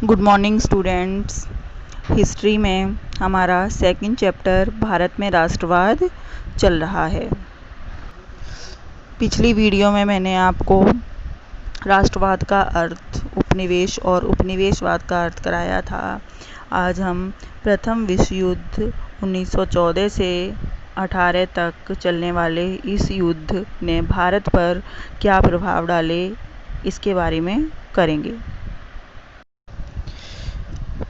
Good morning students. History में हमारा second chapter Bharat में राष्ट्रवाद चल रहा है। पिछली वीडियो में मैंने आपको राष्ट्रवाद का अर्थ, उपनिवेश और उपनिवेशवाद का अर्थ कराया था। आज हम प्रथम विश्व युद्ध 1914 से 18 तक चलने वाले इस युद्ध ने भारत पर क्या प्रभाव डाले इसके बारे में करेंगे।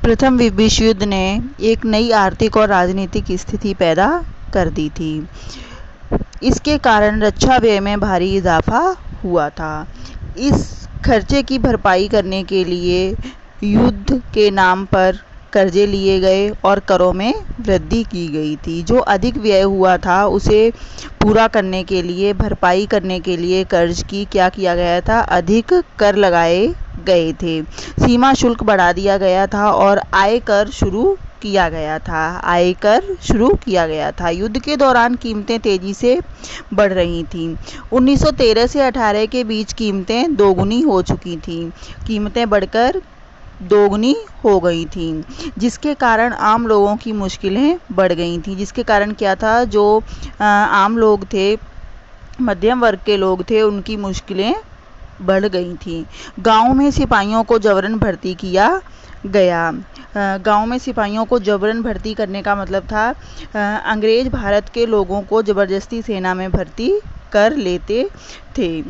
प्रथम विश्व युद्ध ने एक नई आर्थिक और राजनीतिक स्थिति पैदा कर दी थी। इसके कारण रक्षा व्यय में भारी इजाफा हुआ था। इस खर्चे की भरपाई करने के लिए युद्ध के नाम पर कर्जे लिए गए और करों में वृद्धि की गई थी। जो अधिक व्यय हुआ था उसे पूरा करने के लिए, भरपाई करने के लिए कर्ज की क्या किया गया था, अधिक कर लगाए गए थे। सीमा शुल्क बढ़ा दिया गया था और आयकर शुरू किया गया था। युद्ध के दौरान कीमतें तेजी से बढ़ रही थीं। 1913 से 18 के बीच कीमतें दोगुनी हो चुकी थीं। कीमतें बढ़कर दोगुनी हो गई थीं, जिसके कारण आम लोगों की मुश्किलें बढ़ गई थीं। जिसके कारण क्या था, जो आम लोग थे, मध्यम वर्ग के लोग थे, उनकी मुश्किलें बढ़ गई थीं। गांव में सिपाहियों को जबरन भर्ती किया गया। गांव में सिपाहियों को जबरन भर्ती करने का मतलब था अंग्रेज भारत के लोगों को ज़बरदस्ती सेना में भर्ती कर लेते थे,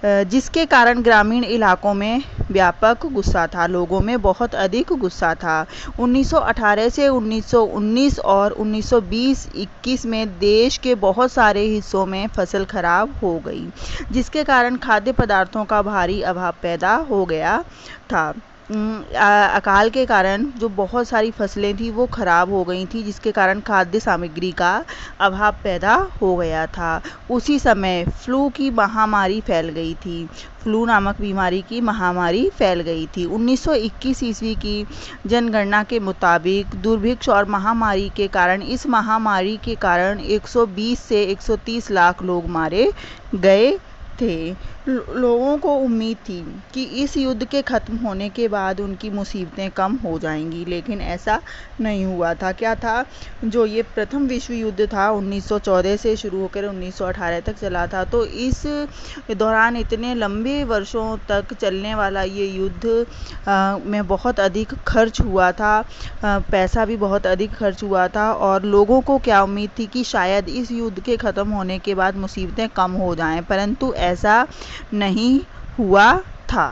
जिसके कारण ग्रामीण इलाकों में व्यापक गुस्सा था। लोगों में बहुत अधिक गुस्सा था। 1918 से 1919 और 1920-21 में देश के बहुत सारे हिस्सों में फसल खराब हो गई, जिसके कारण खाद्य पदार्थों का भारी अभाव पैदा हो गया था। अकाल के कारण जो बहुत सारी फसलें थी वो खराब हो गई थी, जिसके कारण खाद्य सामग्री का अभाव पैदा हो गया था। उसी समय फ्लू की महामारी फैल गई थी। फ्लू नामक बीमारी की महामारी फैल गई थी। 1921 ईस्वी की जनगणना के मुताबिक दुर्भिक्ष और महामारी के कारण, इस महामारी के कारण 120 से 130 लाख लोग मारे गए थे। लोगों को उम्मीद थी कि इस युद्ध के ख़त्म होने के बाद उनकी मुसीबतें कम हो जाएंगी, लेकिन ऐसा नहीं हुआ था। क्या था, जो ये प्रथम विश्व युद्ध था 1914 से शुरू होकर 1918 तक चला था, तो इस दौरान इतने लंबे वर्षों तक चलने वाला ये युद्ध में बहुत अधिक खर्च हुआ था, पैसा भी बहुत अधिक खर्च हुआ था। और लोगों को क्या उम्मीद थी कि शायद इस युद्ध के ख़त्म होने के बाद मुसीबतें कम हो जाएं, परंतु ऐसा नहीं हुआ था।